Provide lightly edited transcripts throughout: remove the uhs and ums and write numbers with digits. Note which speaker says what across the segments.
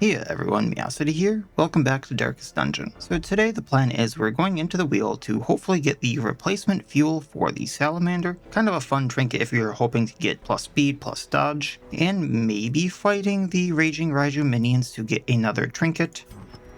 Speaker 1: Hey everyone, Miacidae here. Welcome back to Darkest Dungeon. So today the plan is we're going into the Weald to hopefully get the replacement fuel for the Salamander. Kind of a fun trinket if you're hoping to get plus speed, plus dodge, and maybe fighting the Raging Raiju minions to get another trinket.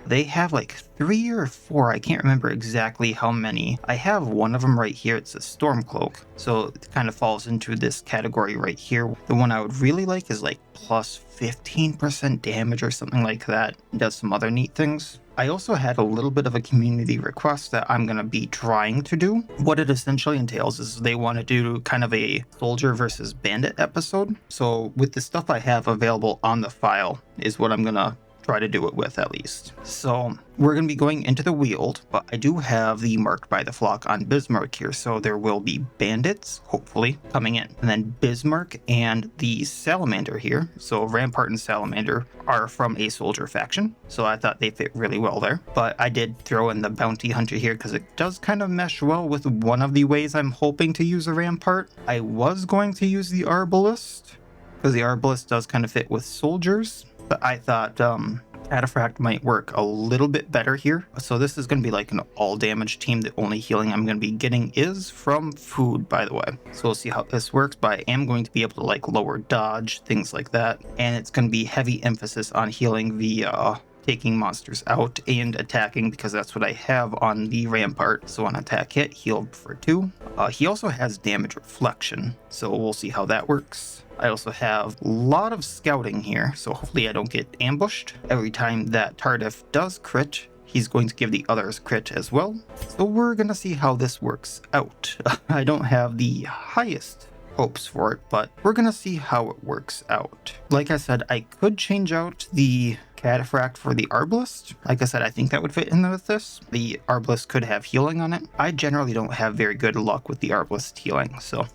Speaker 1: They have like 3 or 4, I can't remember exactly how many. I have one of them right here, it's a Storm Cloak. So it kind of falls into this category right here. The one I would really like is like plus 15% damage or something like that. It does some other neat things. I also had a little bit of a community request that I'm going to be trying to do. What it essentially entails is they want to do kind of a soldier versus bandit episode. So with the stuff I have available on the file is what I'm going to try to do it with, at least. So we're going to be going into the Weald, but I do have the Marked by the Flock on Bismarck here, so there will be bandits, hopefully, coming in. And then Bismarck and the Salamander here, so Rampart and Salamander, are from a soldier faction, so I thought they fit really well there. But I did throw in the Bounty Hunter here because it does kind of mesh well with one of the ways I'm hoping to use a Rampart. I was going to use the Arbalist, because the Arbalist does kind of fit with soldiers, but I thought Cataphract might work a little bit better here. So this is going to be like an all damage team. The only healing I'm going to be getting is from food, by the way. So we'll see how this works, but I am going to be able to like lower dodge, things like that. And it's going to be heavy emphasis on healing via taking monsters out and attacking, because that's what I have on the Rampart. So on attack hit, heal for 2. He also has damage reflection, so we'll see how that works. I also have a lot of scouting here, so hopefully I don't get ambushed. Every time that Tardif does crit, he's going to give the others crit as well. So we're gonna see how this works out. I don't have the highest hopes for it, but we're gonna see how it works out. Like I said, I could change out the Cataphract for the Arbalist. Like I said, I think that would fit in with this. The Arbalist could have healing on it. I generally don't have very good luck with the Arbalist healing, so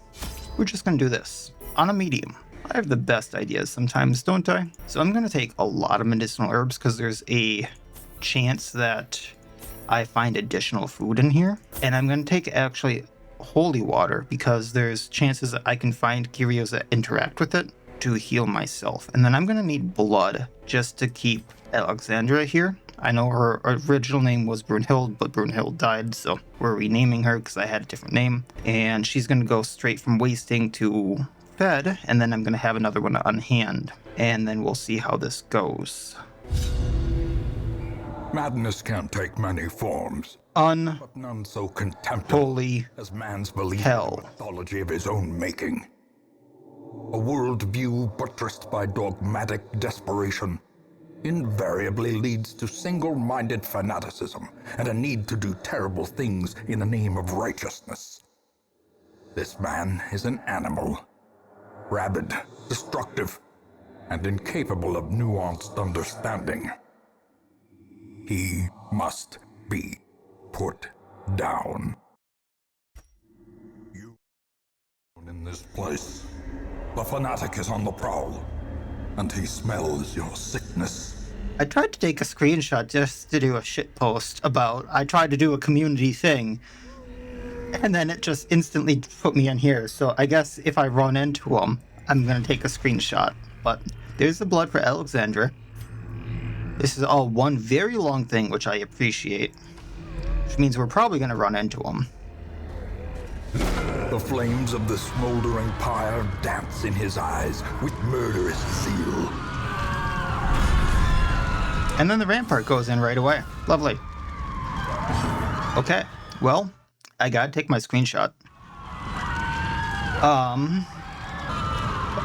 Speaker 1: we're just gonna do this on a medium. I have the best ideas sometimes, don't I? So I'm gonna take a lot of medicinal herbs because there's a chance that I find additional food in here. And I'm gonna take actually holy water because there's chances that I can find curios that interact with it to heal myself. And then I'm gonna need blood just to keep Alexandra here. I know her original name was Brunhild, but Brunhild died, so we're renaming her because I had a different name. And she's gonna go straight from wasting to fed, and then I'm gonna have another one on hand. And then we'll see how this goes.
Speaker 2: Madness can take many forms, but none so contemptible
Speaker 1: Holy
Speaker 2: as man's belief
Speaker 1: hell.
Speaker 2: in the mythology of his own making. A worldview buttressed by dogmatic desperation invariably leads to single-minded fanaticism and a need to do terrible things in the name of righteousness. This man is an animal, rabid, destructive, and incapable of nuanced understanding. He must be put down. You in this place. The fanatic is on the prowl, and he smells your sickness.
Speaker 1: I tried to take a screenshot just to do a shitpost about, I tried to do a community thing, and then it just instantly put me in here. So I guess if I run into him, I'm gonna take a screenshot. But there's the blood for Alexandra. This is all one very long thing, which I appreciate, which means we're probably gonna run into him.
Speaker 2: The flames of the smoldering pyre dance in his eyes with murderous zeal.
Speaker 1: And then the Rampart goes in right away. Lovely. Okay, well, I gotta take my screenshot.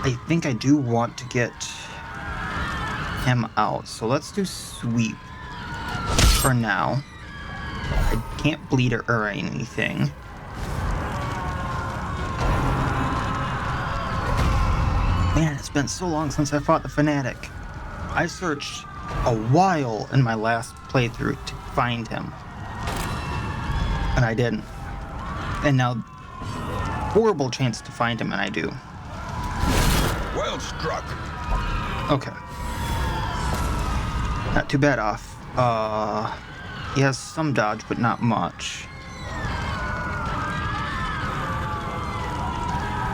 Speaker 1: I think I do want to get him out, so let's do sweep for now. I can't bleed or anything. Man, it's been so long since I fought the Fanatic. I searched a while in my last playthrough to find him, and I didn't. And now, horrible chance to find him, and I do.
Speaker 2: Well struck.
Speaker 1: Okay. Not too bad off. He has some dodge, but not much.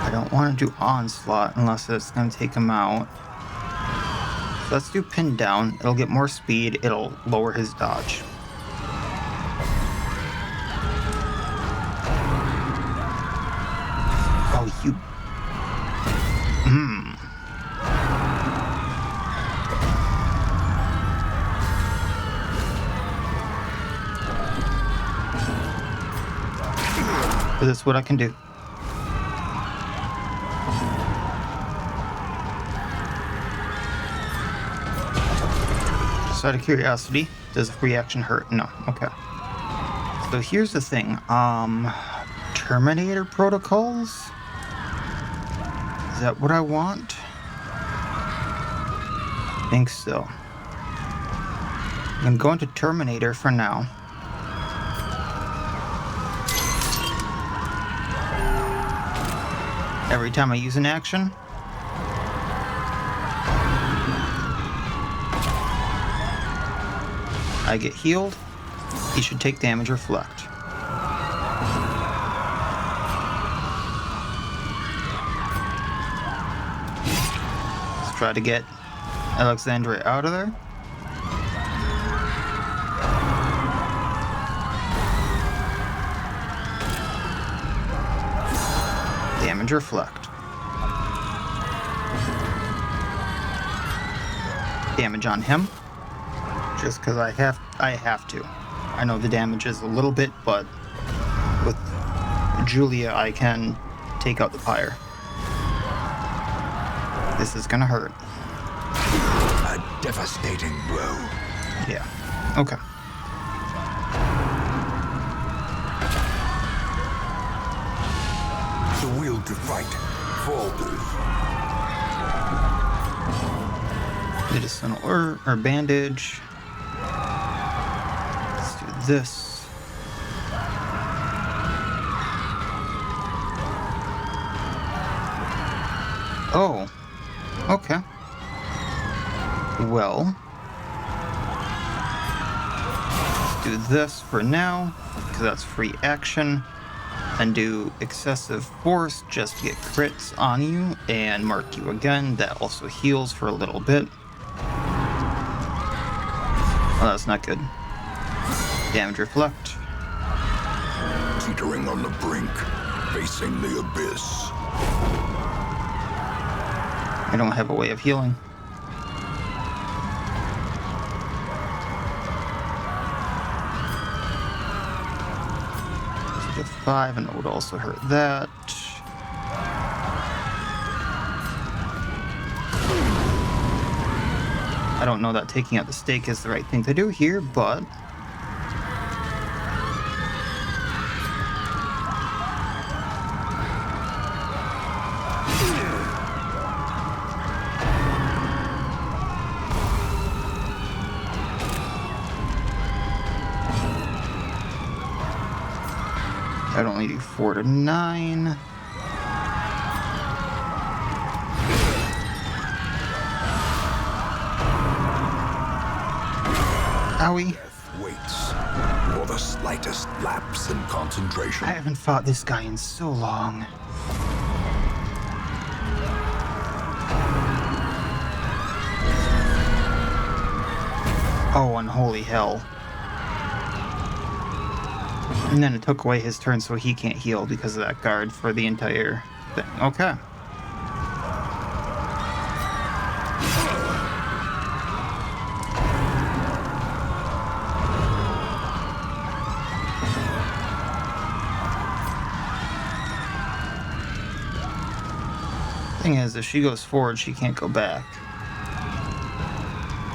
Speaker 1: I don't want to do Onslaught unless it's going to take him out. So let's do pin down. It'll get more speed. It'll lower his dodge. Oh, you... But that's what I can do. Just out of curiosity, does a free action hurt? No. Okay. So here's the thing. Terminator protocols? Is that what I want? I think so. I'm going to Terminator for now. Every time I use an action, I get healed. He should take damage reflect. Let's try to get Alexandria out of there. Damage reflect. Damage on him. Just because I have to. I know the damage is a little bit, but with Julia I can take out the pyre. This is gonna hurt.
Speaker 2: A devastating blow.
Speaker 1: Yeah. Okay.
Speaker 2: The will to fight falters.
Speaker 1: Medicinal or bandage. Let's do this. Oh. Okay. Well. Let's do this for now, because that's free action. And do excessive force just to get crits on you and mark you again. That also heals for a little bit. Oh, that's not good. Damage reflect.
Speaker 2: Teetering on the brink, facing the abyss.
Speaker 1: I don't have a way of healing. Let's do 5, and it would also hurt that. I don't know that taking out the stake is the right thing to do here, but... I'd only do 4 to 9. Owie.
Speaker 2: Death waits for the slightest lapse in concentration.
Speaker 1: I haven't fought this guy in so long. Oh, unholy hell. And then it took away his turn, so he can't heal because of that guard for the entire thing. Okay. Thing is, if she goes forward, she can't go back.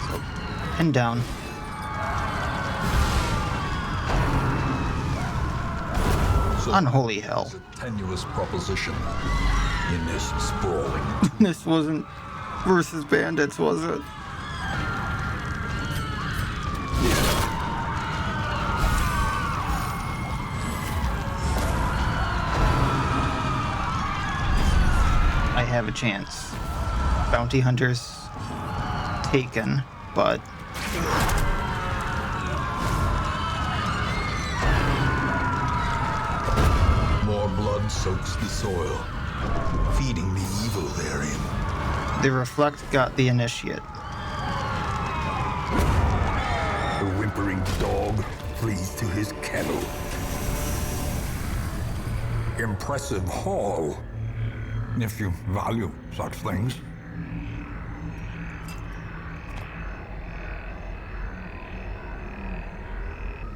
Speaker 1: So, pin down. Unholy hell.
Speaker 2: It's a tenuous proposition in this sprawling.
Speaker 1: This wasn't versus bandits, was it? I have a chance. Bounty hunters taken, but
Speaker 2: more blood soaks the soil, feeding the evil therein.
Speaker 1: the reflect got the initiate.
Speaker 2: flees to his kennel. Impressive haul, if you value such things.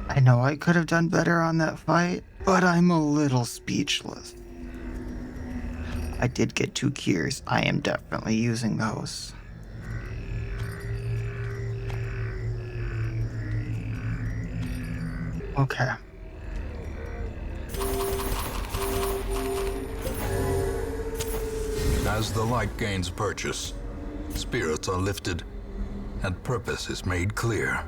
Speaker 1: I know I could have done better on that fight, but I'm a little speechless. I did get 2 cures. I am definitely using those. Okay.
Speaker 2: As the light gains purchase, spirits are lifted, and purpose is made clear.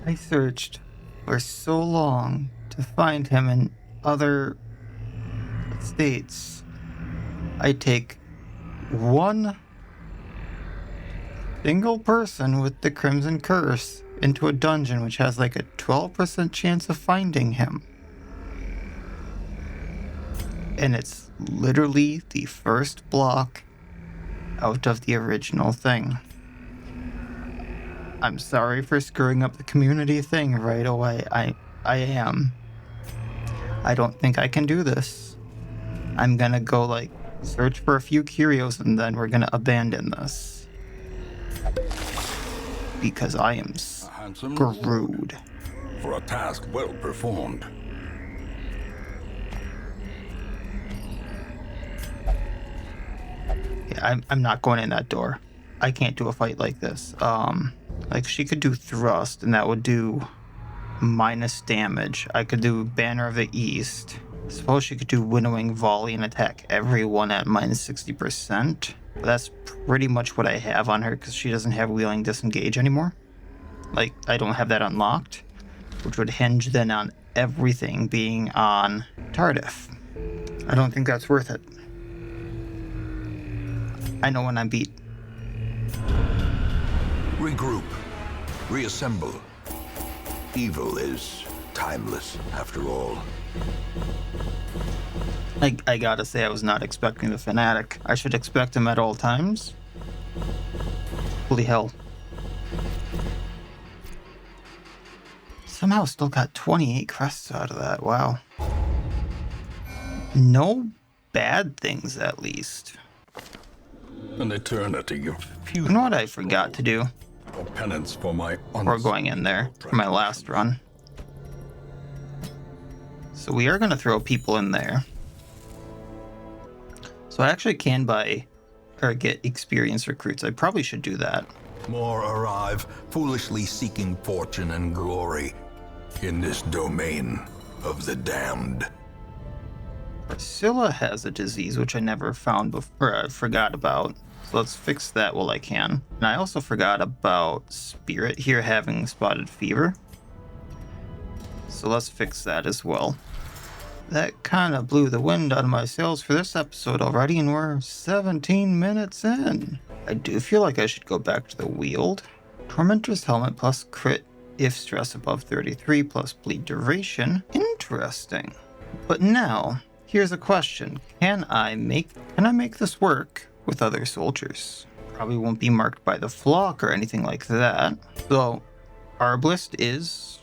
Speaker 1: I searched for so long to find him in other states. I take one single person with the Crimson Curse into a dungeon which has like a 12% chance of finding him. And it's literally the first block out of the original thing. I'm sorry for screwing up the community thing right away. I am. I don't think I can do this. I'm gonna go like search for a few curios and then we're gonna abandon this. Because I am screwed.
Speaker 2: For a task well performed.
Speaker 1: Yeah, I'm not going in that door. I can't do a fight like this. Like she could do thrust and that would do minus damage. I could do Banner of the East. I suppose she could do winnowing volley and attack everyone at minus 60%. But that's pretty much what I have on her because she doesn't have wheeling disengage anymore. Like I don't have that unlocked, which would hinge then on everything being on Tardif. I don't think that's worth it. I know when I'm beat.
Speaker 2: Regroup. Reassemble. Evil is timeless, after all.
Speaker 1: I gotta say, I was not expecting the Fanatic. I should expect him at all times. Holy hell. Somehow still got 28 crests out of that. Wow. No bad things, at least.
Speaker 2: An eternity of
Speaker 1: You know what I forgot to do?
Speaker 2: penance for my
Speaker 1: Before going in there for my last run. So we are going to throw people in there. So I actually can buy or get experienced recruits. I probably should do that.
Speaker 2: More arrive, foolishly seeking fortune and glory in this domain of the damned.
Speaker 1: Priscilla has a disease which I never found before, I forgot about. So let's fix that while I can. And I also forgot about Spirit here having spotted fever. So let's fix that as well. That kind of blew the wind out of my sails for this episode already, and we're 17 minutes in. I do feel like I should go back to the Weald. Tormentor's Helmet plus crit if stress above 33 plus bleed duration. Interesting. But now, here's a question. Can I make this work with other soldiers? Probably won't be marked by the flock or anything like that. So, Arbalist is,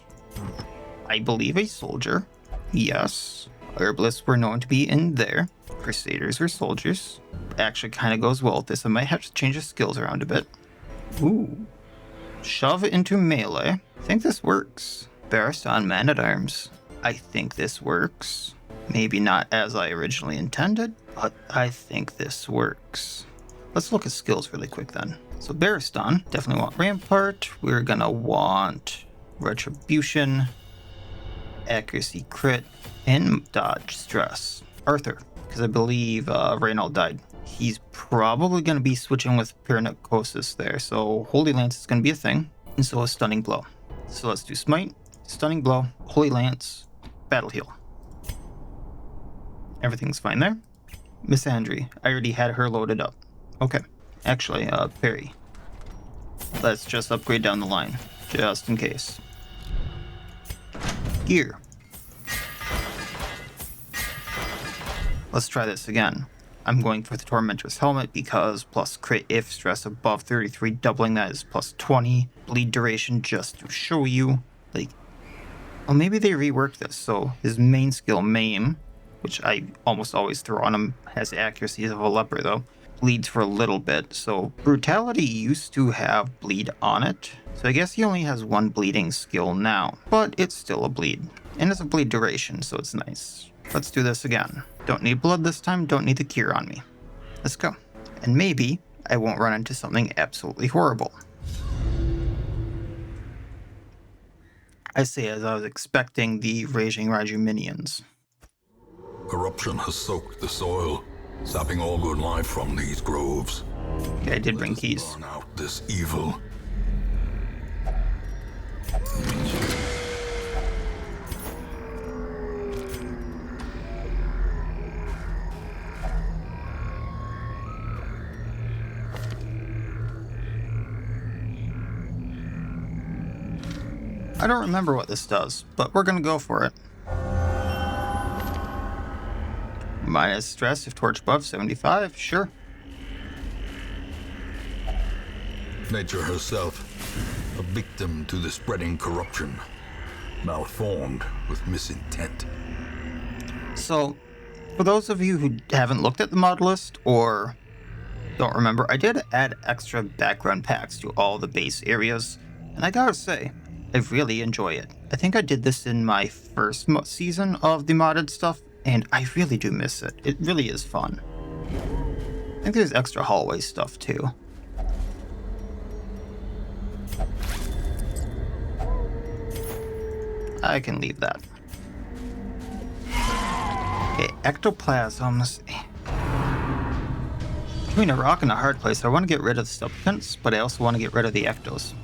Speaker 1: I believe, a soldier. Yes. Herbalists were known to be in there. Crusaders were soldiers. Actually kind of goes well with this. I might have to change the skills around a bit. Ooh. Shove into melee. I think this works. Barristan Man-at-Arms. I think this works. Maybe not as I originally intended, but I think this works. Let's look at skills really quick then. So Barristan, definitely want Rampart. We're gonna want Retribution, Accuracy Crit, and Dodge Stress. Arthur, because I believe Reynald died. He's probably going to be switching with Pyrrhonicosis there, so Holy Lance is going to be a thing, and so is Stunning Blow. So let's do Smite, Stunning Blow, Holy Lance, Battle Heal. Everything's fine there. Miss Andry, I already had her loaded up. Okay. Actually, Perry. Let's just upgrade down the line, just in case. Gear. Let's try this again. I'm going for the Tormentor's Helmet because plus crit if stress above 33, doubling that is plus 20. Bleed duration just to show you. Like, well, maybe they reworked this. So his main skill, Maim, which I almost always throw on him, has accuracy of a leper though. Bleeds for a little bit. So Brutality used to have bleed on it. So I guess he only has one bleeding skill now, but it's still a bleed. And it's a bleed duration, so it's nice. Let's do this again. Don't need blood this time, don't need the cure on me. Let's go. And maybe I won't run into something absolutely horrible. I say as I was expecting the Raging Raiju minions.
Speaker 2: Corruption has soaked the soil, sapping all good life from these groves.
Speaker 1: Okay, I did bring keys.
Speaker 2: Burn out this evil.
Speaker 1: I don't remember what this does, but we're gonna go for it. Minus stress if torch above 75, sure.
Speaker 2: Nature herself, a victim to the spreading corruption, malformed with misintent.
Speaker 1: So, for those of you who haven't looked at the mod list or don't remember, I did add extra background packs to all the base areas, and I gotta say, I really enjoy it. I think I did this in my first season of the modded stuff, and I really do miss it. It really is fun. I think there's extra hallway stuff too. I can leave that. Okay, ectoplasms. Between a rock and a hard place, I want to get rid of the supplicants, but I also want to get rid of the ectos.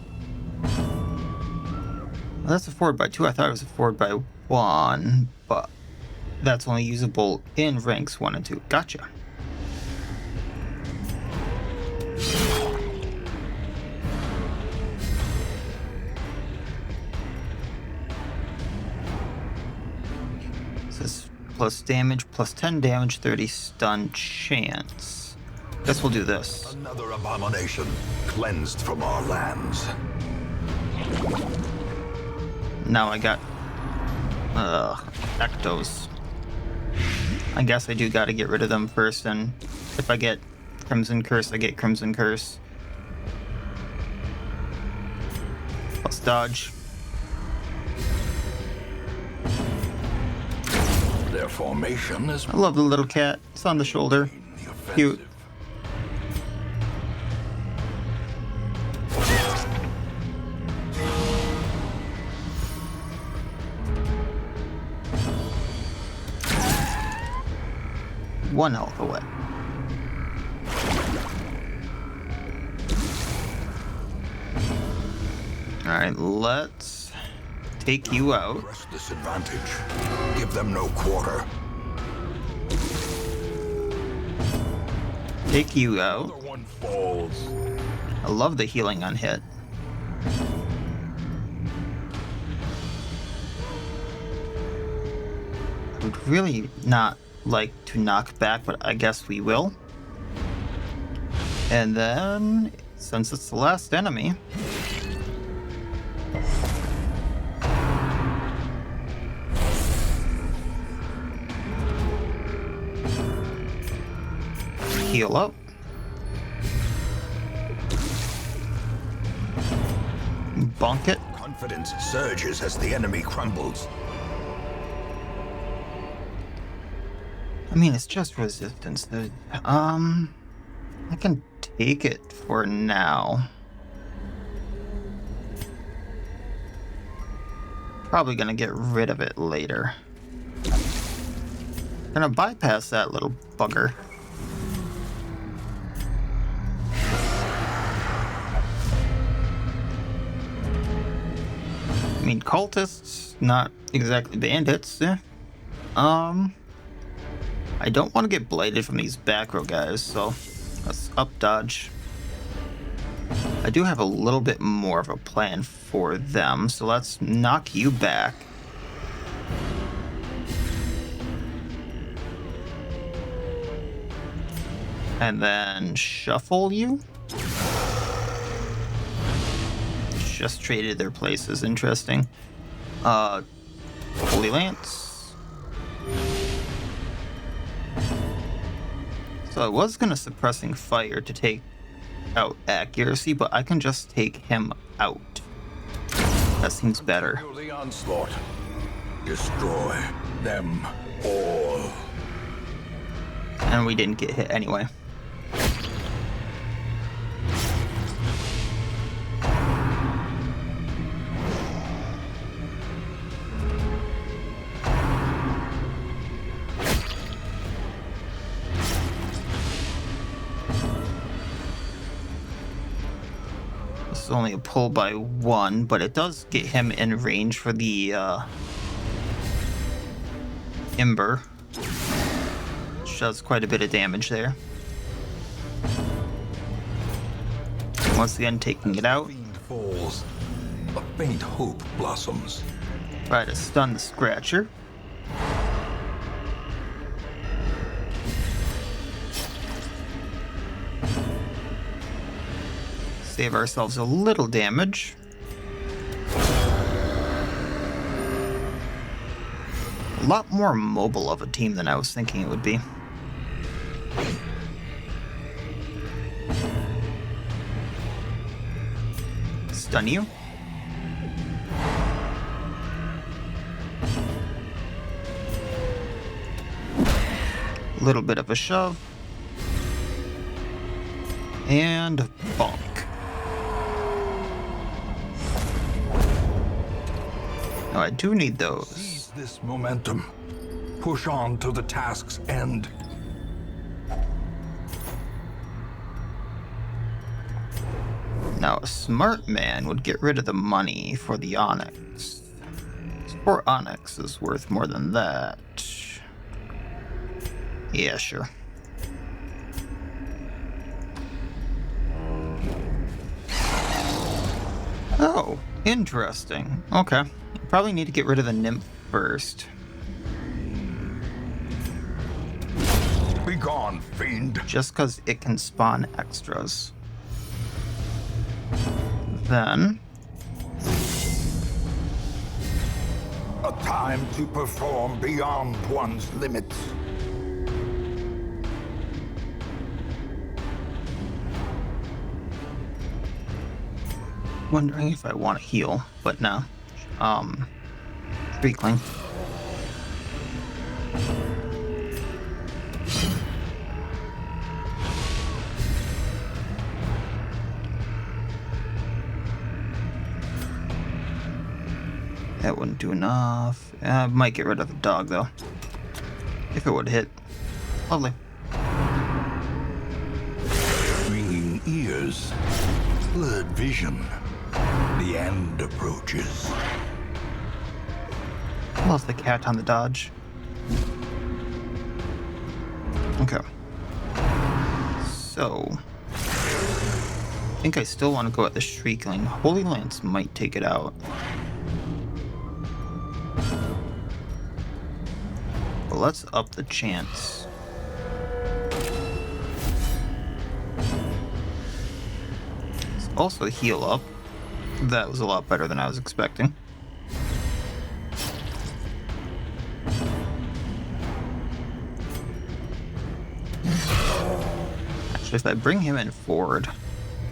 Speaker 1: Well, that's a forward by 2. I thought it was a forward by 1, but that's only usable in ranks 1 and 2. Gotcha. This plus damage, plus 10 damage, 30 stun chance. Guess we'll do this.
Speaker 2: Another abomination cleansed from our lands.
Speaker 1: Now I got ectos. I guess I do gotta get rid of them first, and if I get Crimson Curse, I get Crimson Curse. Plus dodge.
Speaker 2: Their formation is
Speaker 1: I love the little cat. It's on the shoulder. Cute. One health away. Alright, let's take you out.
Speaker 2: Press this advantage. Give them no quarter.
Speaker 1: Take you out.
Speaker 2: Another one falls.
Speaker 1: I love the healing on hit. I would really not like to knock back, but I guess we will. And then, since it's the last enemy, heal up. Bonk it.
Speaker 2: Confidence surges as the enemy crumbles.
Speaker 1: I mean, it's just resistance. I can take it for now. Probably gonna get rid of it later. Gonna bypass that little bugger. I mean, cultists, not exactly bandits. I don't want to get blighted from these back row guys, so let's up dodge. I do have a little bit more of a plan for them, so let's knock you back. And then shuffle you. Just traded their places. Interesting. Holy Lance. So I was gonna suppressing fire to take out accuracy, but I can just take him out. That seems better.
Speaker 2: The onslaught. Destroy them all.
Speaker 1: And we didn't get hit anyway. This is only a pull by 1, but it does get him in range for the Ember, which does quite a bit of damage there. Once again, taking it out.
Speaker 2: Fiend falls. A faint hope blossoms.
Speaker 1: Try to stun the Scratcher. Save ourselves a little damage. A lot more mobile of a team than I was thinking it would be. Stun you. A little bit of a shove. And bonk. Now I do need those.
Speaker 2: Seize this momentum. Push on to the task's end.
Speaker 1: Now a smart man would get rid of the money for the Onyx. 4 Onyx is worth more than that. Yeah, sure. Oh, interesting. Okay. Probably need to get rid of the Nymph first.
Speaker 2: Be gone, fiend.
Speaker 1: Just because it can spawn extras. Then...
Speaker 2: A time to perform beyond one's limits.
Speaker 1: Wondering if I want to heal, but no. Shriekling. That wouldn't do enough. Might get rid of the dog though. If it would hit. Lovely.
Speaker 2: Ringing ears. Blurred vision. The end approaches.
Speaker 1: Love the cat on the dodge. Okay. So... I think I still want to go at the Shriekling. Holy Lance might take it out. But let's up the chance. Let's also heal up. That was a lot better than I was expecting. Actually, if I bring him in forward,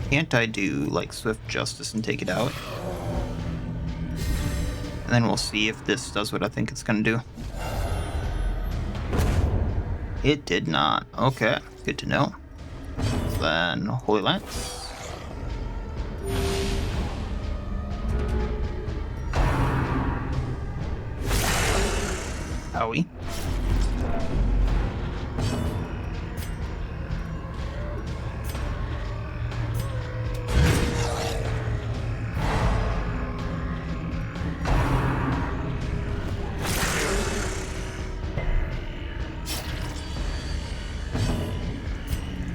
Speaker 1: can't I do like Swift Justice and take it out? And then we'll see if this does what I think it's gonna do. It did not. Okay, good to know. Then Holy Lance. Howie.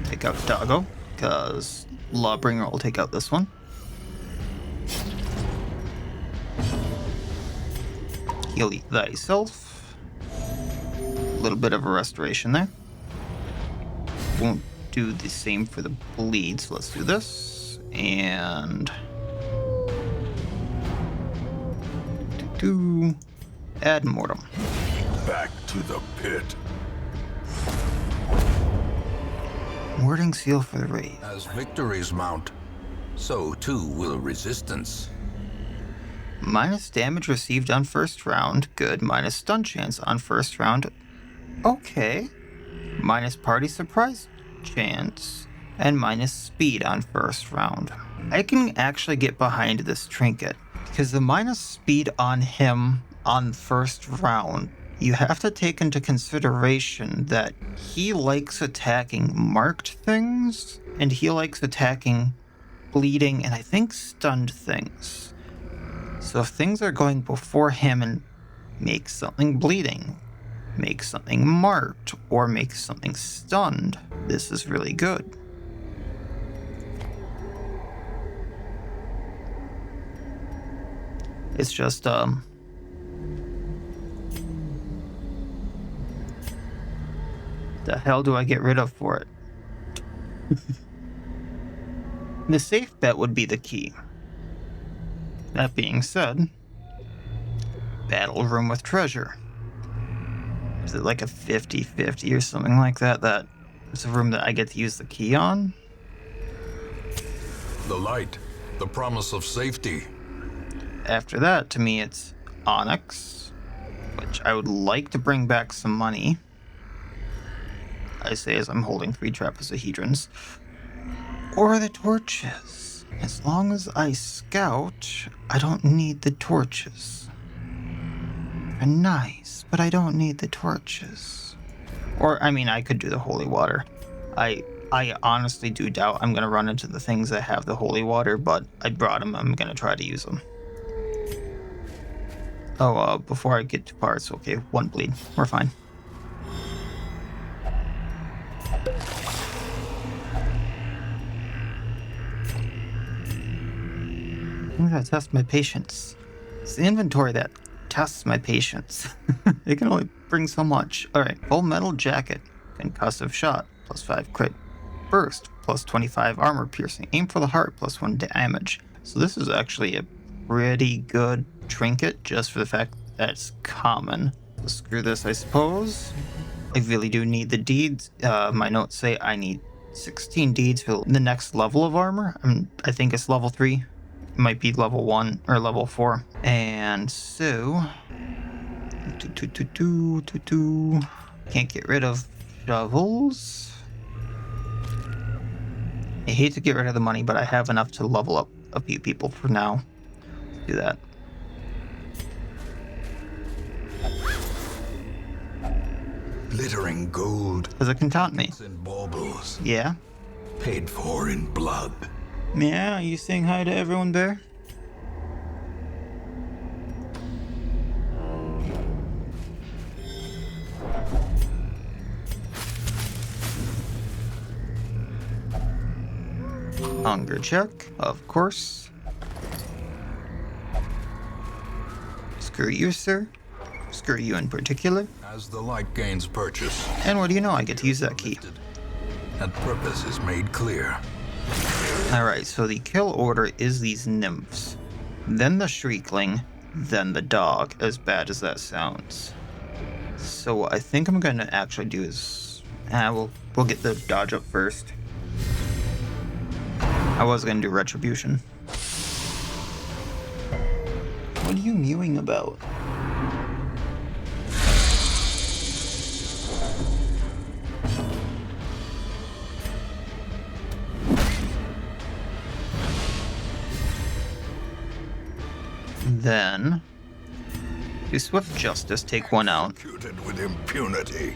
Speaker 1: Take out Doggo, because Lawbringer will take out this one. Heal thyself. A little bit of a restoration there. Won't do the same for the bleed. So let's do this. And add mortem.
Speaker 2: Back to the pit.
Speaker 1: Warding seal for the raid.
Speaker 3: As victories mount, so too will resistance.
Speaker 1: Minus damage received on first round. Good. Minus stun chance on first round. Okay. Minus party surprise chance. And minus speed on first round. I can actually get behind this trinket. Because the minus speed on him on first round, you have to take into consideration that he likes attacking marked things. And he likes attacking bleeding and I think stunned things. So if things are going before him and make something bleeding, make something marked, or make something stunned, this is really good. It's just, the hell do I get rid of for it? The safe bet would be the key. That being said, battle room with treasure. Is it like a 50-50 or something like that? That it's a room that I get to use the key on?
Speaker 3: The light, the promise of safety.
Speaker 1: After that, to me, it's Onyx, which I would like to bring back some money. I say as I'm holding 3 trapezohedrons. Or the torches. As long as I scout, I don't need the torches. They're nice, but I don't need the torches. Or, I mean, I could do the holy water. I honestly do doubt I'm going to run into the things that have the holy water, but I brought them. I'm going to try to use them. Oh, before I get to parts, okay, 1 bleed. We're fine. I'm gonna test my patience. It's the inventory that tests my patience. It can only bring so much. Alright, full metal jacket. Concussive shot, +5 crit. Burst, +25 armor piercing. Aim for the heart, +1 damage. So this is actually a pretty good trinket, just for the fact that it's common. So screw this, I suppose. I really do need the deeds. My notes say I need 16 deeds for the next level of armor. I think it's level 3. Might be level 1 or level 4. And so can't get rid of shovels. I hate to get rid of the money, but I have enough to level up a few people for now. Let's do that.
Speaker 3: Glittering gold.
Speaker 1: Because it can taunt me.
Speaker 3: In baubles.
Speaker 1: Yeah?
Speaker 3: Paid for in blood.
Speaker 1: Yeah, are you saying hi to everyone, Bear? Hunger check, of course. Screw you, sir. Screw you in particular.
Speaker 3: As the light gains purchase.
Speaker 1: And what do you know? I get to use that key.
Speaker 3: And purpose is made clear.
Speaker 1: Alright, so the kill order is these nymphs. Then the Shriekling, then the dog, as bad as that sounds. So what I think I'm going to actually do is... we'll get the dodge up first. I was going to do retribution. What are you mewing about? Then, do Swift Justice take one out.
Speaker 3: Executed with impunity.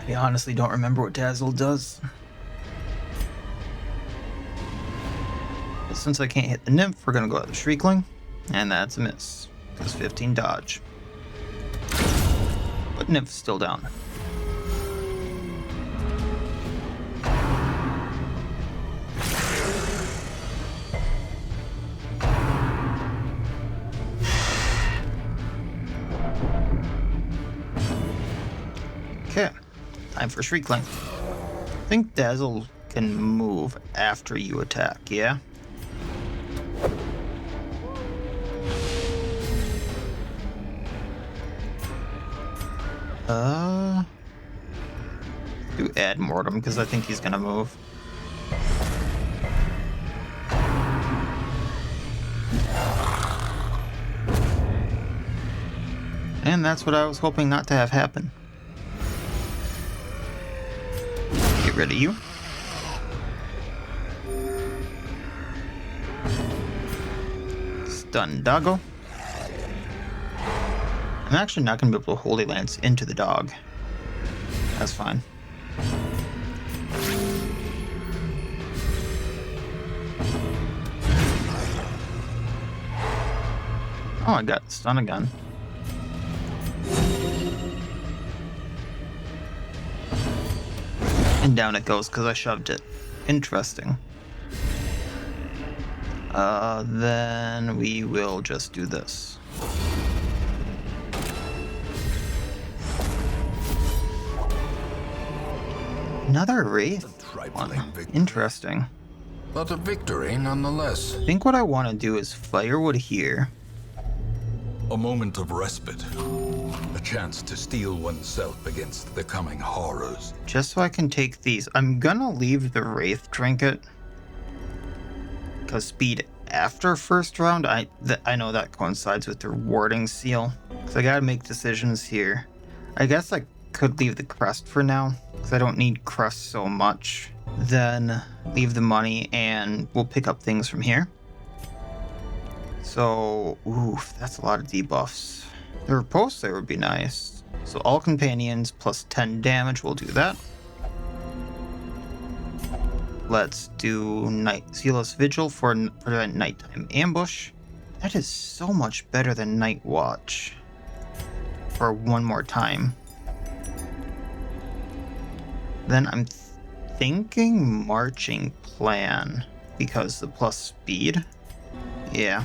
Speaker 1: I honestly don't remember what Dazzle does. But since I can't hit the Nymph, we're gonna go at the Shriekling, and that's a miss. Because 15 dodge. But Nymph's still down. Okay, time for Shriekling. I think Dazzle can move after you attack, yeah? Do add Mortem, because I think he's gonna move. And that's what I was hoping not to have happen. Get rid of you. Stun Doggo. I'm actually not going to be able to Holy Lance into the dog. That's fine. Oh, I got stun again. And down it goes because I shoved it. Interesting. Then we will just do this. Another Wraith one. Interesting.
Speaker 3: But a victory nonetheless.
Speaker 1: I think what I want to do is Firewood here.
Speaker 2: A moment of respite. A chance to steel oneself against the coming horrors.
Speaker 1: Just so I can take these. I'm gonna leave the Wraith Trinket. Because speed after first round, I know that coincides with the rewarding seal. Because I gotta make decisions here. I guess I could leave the crest for now. Because I don't need crest so much. Then leave the money and we'll pick up things from here. So, oof, that's a lot of debuffs. The Repulse there would be nice. So all companions plus 10 damage, we'll do that. Let's do Zealous Vigil for prevent nighttime ambush. That is so much better than Night Watch. For one more time. Then I'm thinking Marching Plan because the plus speed. Yeah.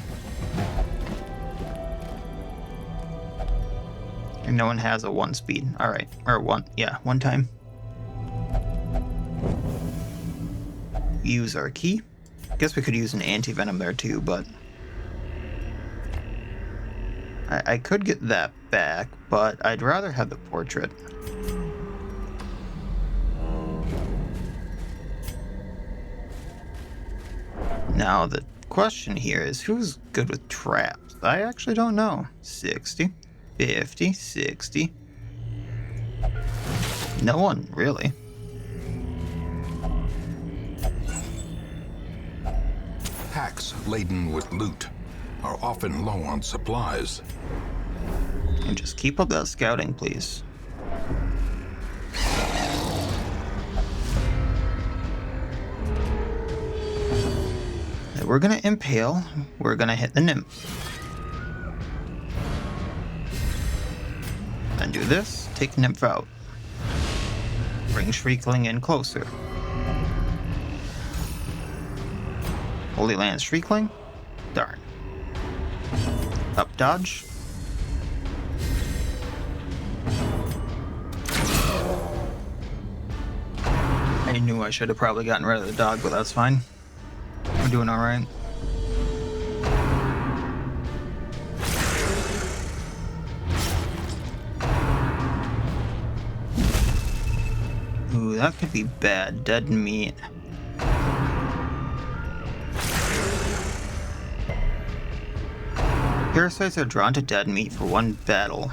Speaker 1: And no one has a 1 speed. Alright. Or 1. Yeah, 1 time. Use our key. Guess we could use an anti-venom there too, but I could get that back, but I'd rather have the portrait. Now the question here is who's good with traps? I actually don't know. 60, 50, 60. No one, really.
Speaker 3: Packs laden with loot are often low on supplies.
Speaker 1: And just keep up that scouting, please. We're gonna impale. We're gonna hit the Nymph. Then do this. Take Nymph out. Bring Shriekling in closer. Holy Lance Shriekling. Darn. Up dodge. I knew I should have probably gotten rid of the dog, but that's fine. We're doing all right. Ooh, that could be bad. Dead meat. Parasites are drawn to dead meat for 1 battle.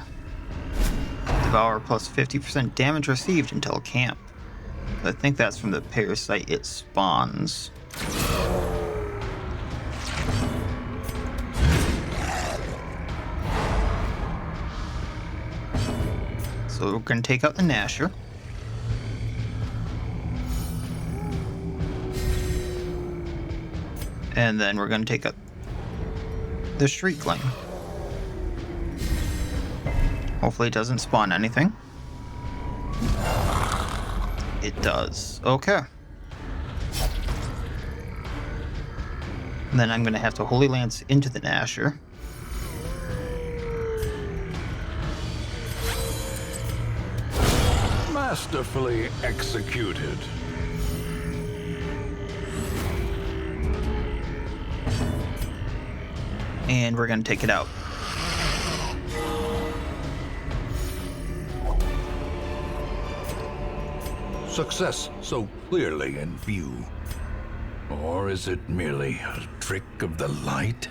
Speaker 1: Devour plus 50% damage received until camp. I think that's from the parasite it spawns. So we're going to take out the Gnasher. And then we're going to take out the Shriekling. Hopefully it doesn't spawn anything. It does. Okay. And then I'm going to have to Holy Lance into the Gnasher.
Speaker 3: Masterfully executed.
Speaker 1: And we're gonna take it out.
Speaker 3: Success so clearly in view. Or is it merely a trick of the light?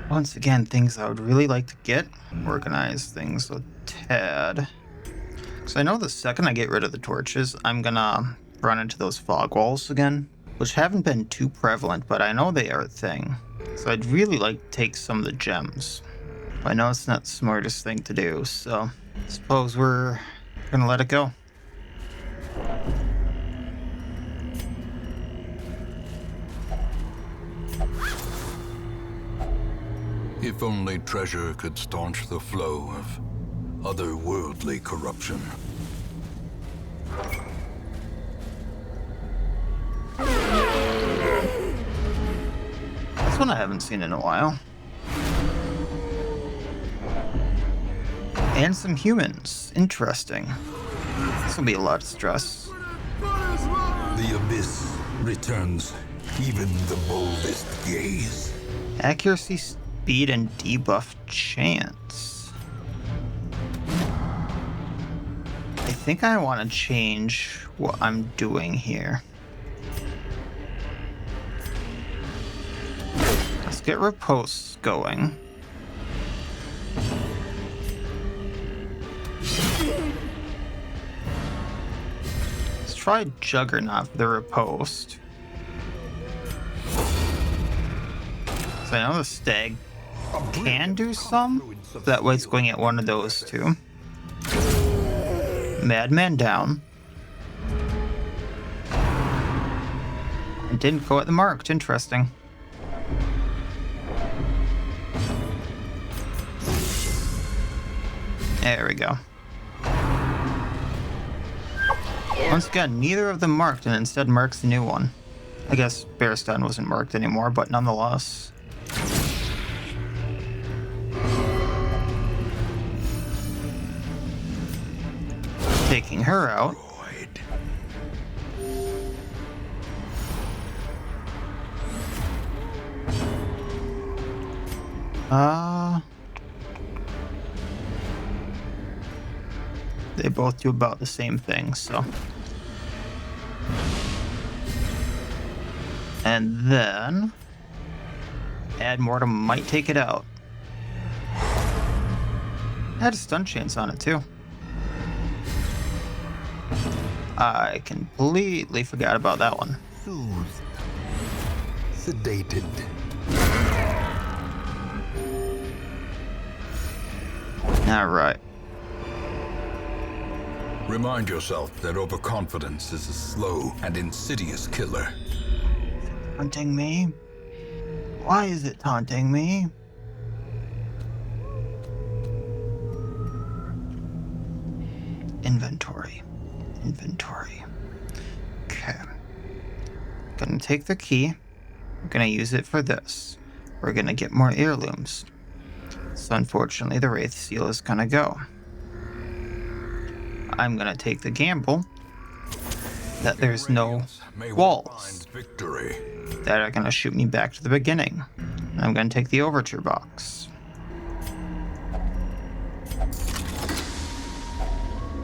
Speaker 1: Once again, things I would really like to get. Organize things a tad. So I know the second I get rid of the torches, I'm gonna run into those fog walls again, which haven't been too prevalent, but I know they are a thing. So I'd really like to take some of the gems. But I know it's not the smartest thing to do, so I suppose we're gonna let it go.
Speaker 3: If only treasure could staunch the flow of otherworldly corruption.
Speaker 1: This one I haven't seen in a while. And some humans. Interesting. This will be a lot of stress.
Speaker 2: The abyss returns even the boldest gaze.
Speaker 1: Accuracy, speed, and debuff chance. I think I want to change what I'm doing here. Let's get riposte going. Let's try Juggernaut for the riposte. So I know the Stag can do some. That way it's going at one of those two. Madman down. It didn't go at the marked. Interesting. There we go. Once again, neither of them marked, and instead marks the new one. I guess Bearstein wasn't marked anymore, but nonetheless. Taking her out. They both do about the same thing, so. And then Ad Mortem might take it out. Had a stun chance on it too. I completely forgot about that one.
Speaker 2: Soothed. Sedated.
Speaker 1: Alright.
Speaker 3: Remind yourself that overconfidence is a slow and insidious killer.
Speaker 1: Taunting me? Why is it taunting me? Inventory. Okay. Gonna take the key. I'm gonna use it for this. We're gonna get more heirlooms. So unfortunately the Wraith Seal is gonna go. I'm gonna take the gamble that there's no walls that are gonna shoot me back to the beginning. I'm gonna take the Overture box.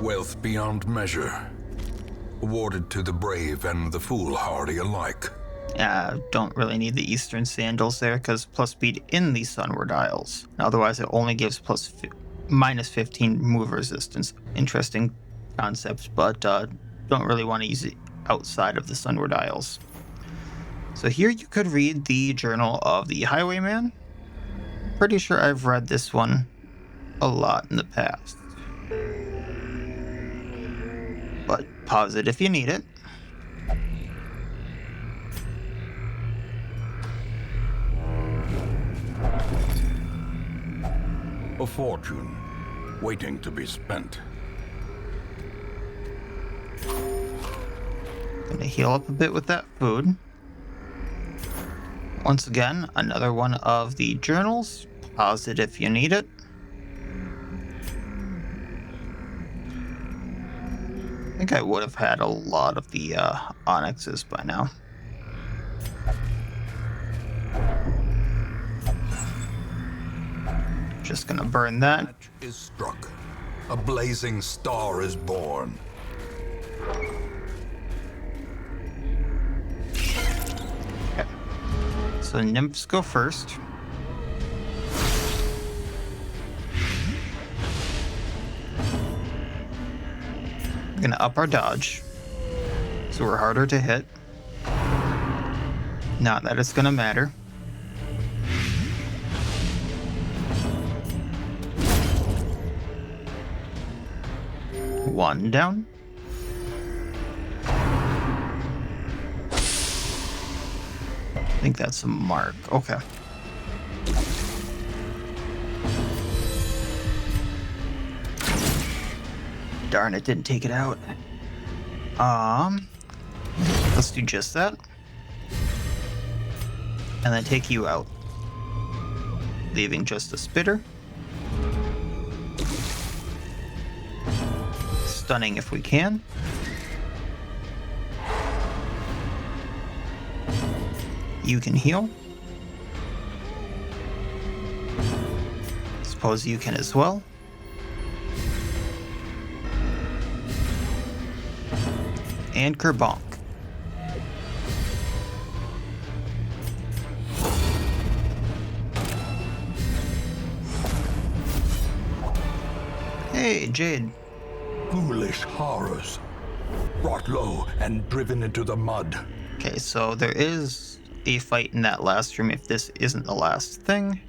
Speaker 3: Wealth beyond measure, awarded to the brave and the foolhardy alike.
Speaker 1: Don't really need the Eastern Sandals there because plus speed in the Sunward Isles. Otherwise it only gives minus 15 move resistance. Interesting concept, but don't really want to use it outside of the Sunward Isles. So here you could read the Journal of the Highwayman. Pretty sure I've read this one a lot in the past. But pause it if you need it.
Speaker 3: A fortune waiting to be spent.
Speaker 1: Gonna heal up a bit with that food. Once again, another one of the journals. Pause it if you need it. think I would have had a lot of the onyxes by now. Just gonna burn that.
Speaker 2: Match is struck. A blazing star is born.
Speaker 1: Okay. So nymphs go first. We're gonna up our dodge, so we're harder to hit. Not that it's gonna matter. One down. I think that's a mark. Okay. Darn, it didn't take it out. Let's do just that. And then take you out. Leaving just a spitter. Stunning if we can. You can heal. Suppose you can as well. And Kerbonk. Hey, Jade.
Speaker 2: Foolish horrors. Brought low and driven into the mud.
Speaker 1: Okay, so there is a fight in that last room if this isn't the last thing.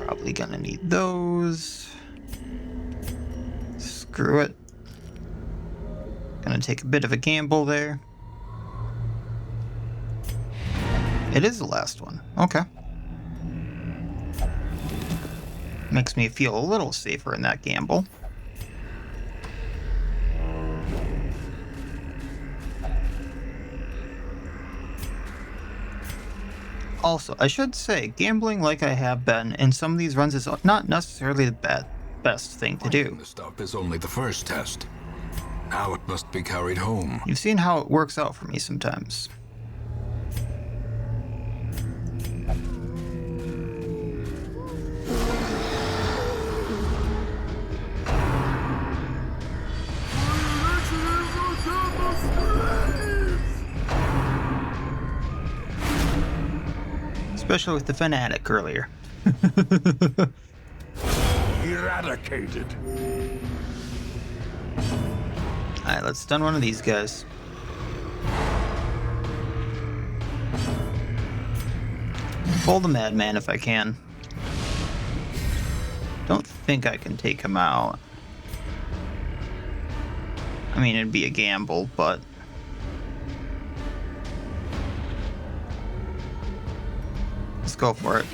Speaker 1: Probably gonna need those. Screw it. Gonna take a bit of a gamble there. It is the last one. Okay. Makes me feel a little safer in that gamble. Also, I should say, gambling like I have been in some of these runs is not necessarily the best thing to do.
Speaker 3: The stuff is only the first test. Now it must be carried home.
Speaker 1: You've seen how it works out for me sometimes. Especially with the Fanatic earlier.
Speaker 2: Eradicated.
Speaker 1: Alright, let's stun one of these guys. Pull the Madman if I can. Don't think I can take him out. I mean, it'd be a gamble, but... let's go for it.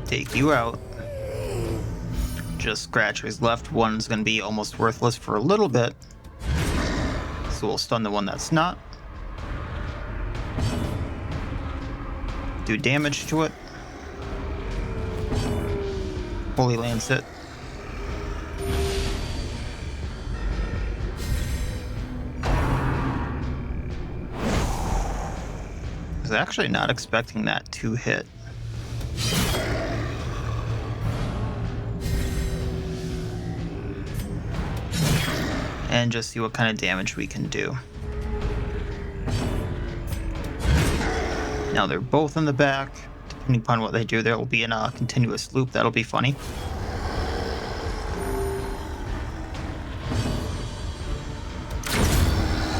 Speaker 1: Take you out. Just scratchers left. One's gonna be almost worthless for a little bit. So we'll stun the one that's not. Do damage to it. Holy Lance it. I was actually not expecting that to hit. And just see what kind of damage we can do. Now they're both in the back. Depending upon what they do, there will be in a continuous loop. That'll be funny.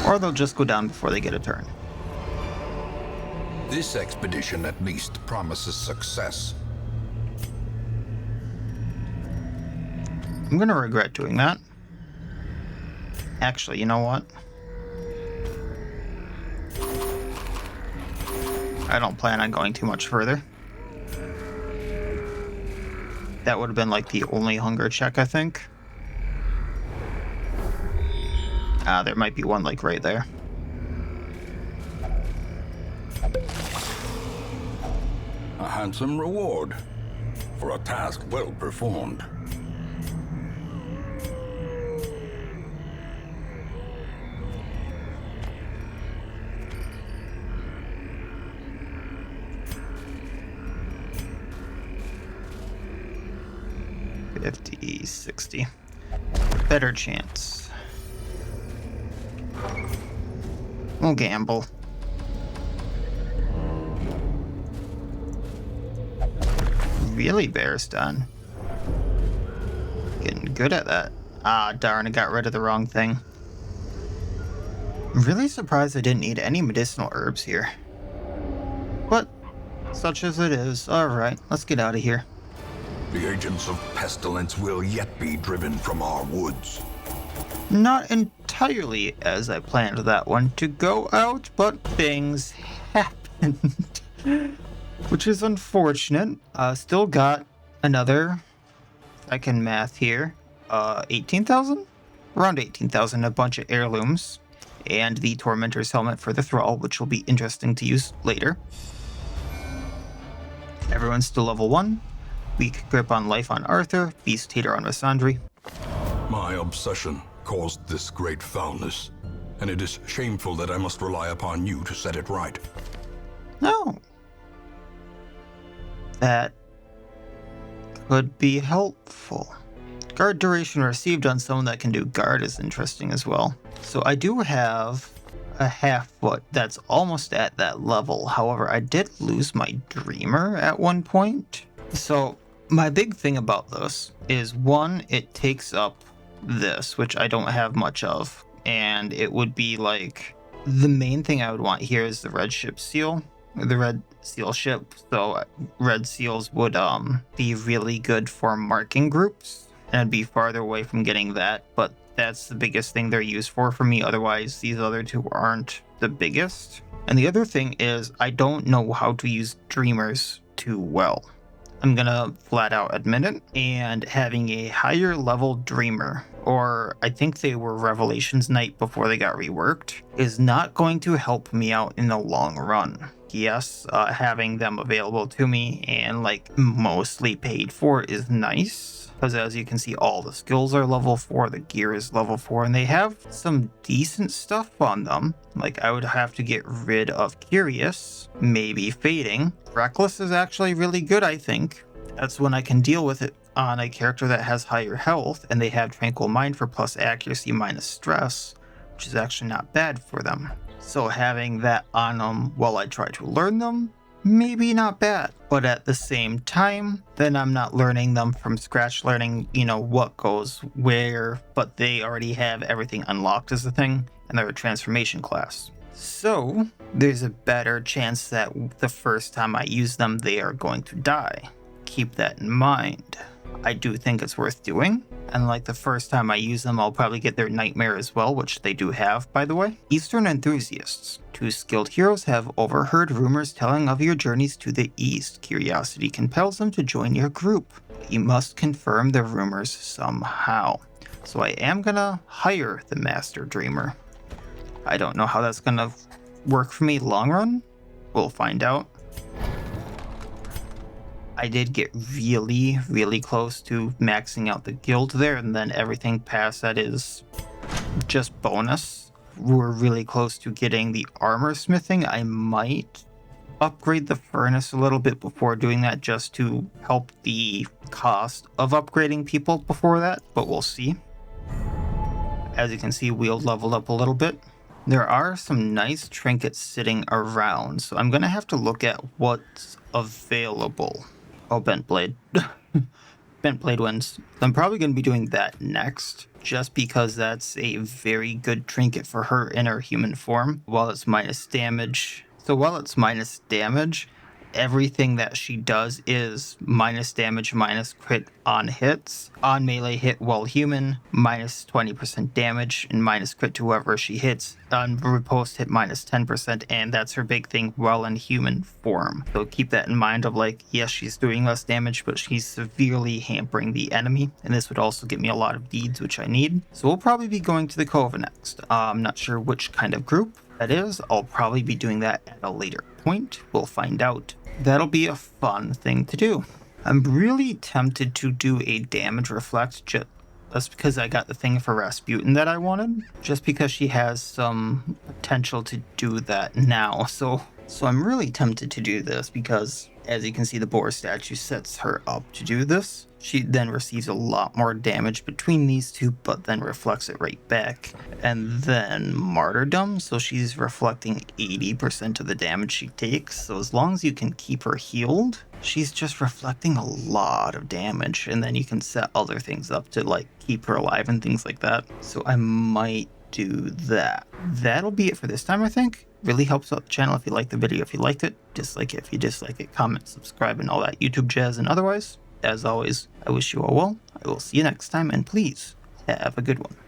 Speaker 1: Or they'll just go down before they get a turn.
Speaker 2: This expedition at least promises success.
Speaker 1: I'm gonna regret doing that. Actually, you know what? I don't plan on going too much further. That would have been like the only hunger check, I think. There might be one like right there.
Speaker 3: A handsome reward for a task well performed.
Speaker 1: $50, $60. Better chance. We'll gamble. Really, Bearston? Getting good at that. Ah, darn, I got rid of the wrong thing. Really surprised I didn't need any medicinal herbs here. But, such as it is. Alright, let's get out of here.
Speaker 3: The agents of pestilence will yet be driven from our woods.
Speaker 1: Not entirely as I planned that one to go out, but things happened. Which is unfortunate. Still got another, I can math here, 18,000? Around 18,000, a bunch of heirlooms. And the Tormentor's helmet for the Thrall, which will be interesting to use later. Everyone's still level 1. Weak grip on life on Arthur, Beast Hater on Rissandri.
Speaker 3: My obsession caused this great foulness, and it is shameful that I must rely upon you to set it right.
Speaker 1: No. That could be helpful. Guard duration received on someone that can do guard is interesting as well. So I do have a half foot that's almost at that level. However, I did lose my Dreamer at one point. So my big thing about this is, one, it takes up this, which I don't have much of. And it would be like, the main thing I would want here is the red ship seal. The red seal ship. So red seals would be really good for marking groups. And I'd be farther away from getting that. But that's the biggest thing they're used for me. Otherwise, these other two aren't the biggest. And the other thing is, I don't know how to use Dreamers too well. I'm gonna flat out admit it. And having a higher level Dreamer, or I think they were Revelations Knight before they got reworked, is not going to help me out in the long run. Yes, having them available to me and like mostly paid for is nice. Because as you can see, all the skills are level 4, the gear is level 4, and they have some decent stuff on them. Like I would have to get rid of Curious, maybe Fading. Reckless is actually really good, I think. That's when I can deal with it on a character that has higher health, and they have Tranquil Mind for plus accuracy minus stress, which is actually not bad for them. So having that on them while I try to learn them, maybe not bad. But at the same time, then I'm not learning them from scratch, learning, what goes where, but they already have everything unlocked as a thing, and they're a transformation class. So there's a better chance that the first time I use them, they are going to die. Keep that in mind. I do think it's worth doing. And like the first time I use them, I'll probably get their Nightmare as well, which they do have, by the way. Eastern Enthusiasts. 2 skilled heroes have overheard rumors telling of your journeys to the east. Curiosity compels them to join your group. But you must confirm the rumors somehow. So I am gonna hire the Master Dreamer. I don't know how that's gonna work for me long run. We'll find out. I did get really, really close to maxing out the guild there, and then everything past that is just bonus. We're really close to getting the armor smithing. I might upgrade the furnace a little bit before doing that, just to help the cost of upgrading people before that, but we'll see. As you can see, Weald leveled up a little bit. There are some nice trinkets sitting around, so I'm going to have to look at what's available. Oh, Bent Blade. Bent Blade wins. I'm probably going to be doing that next, just because that's a very good trinket for her in her human form, while it's minus damage. So while it's minus damage, everything that she does is minus damage, minus crit on hits, on melee hit while human, minus 20% damage, and minus crit to whoever she hits, on riposte hit minus 10%, and that's her big thing while in human form. So keep that in mind of like, yes, she's doing less damage, but she's severely hampering the enemy, and this would also get me a lot of deeds, which I need. So we'll probably be going to the Cove next. I'm not sure which kind of group that is. I'll probably be doing that at a later point? We'll find out. That'll be a fun thing to do. I'm really tempted to do a damage reflect just because I got the thing for Rasputin that I wanted. Just because she has some potential to do that now. So I'm really tempted to do this because, as you can see, the boar statue sets her up to do this. She then receives a lot more damage between these two, but then reflects it right back. And then Martyrdom, so she's reflecting 80% of the damage she takes. So as long as you can keep her healed, she's just reflecting a lot of damage. And then you can set other things up to like keep her alive and things like that. So I might do that. That'll be it for this time, I think. Really helps out the channel if you like the video. If you liked it, dislike it if you dislike it, comment, subscribe, and all that YouTube jazz. And otherwise, as always, I wish you all well. I will see you next time, and please have a good one.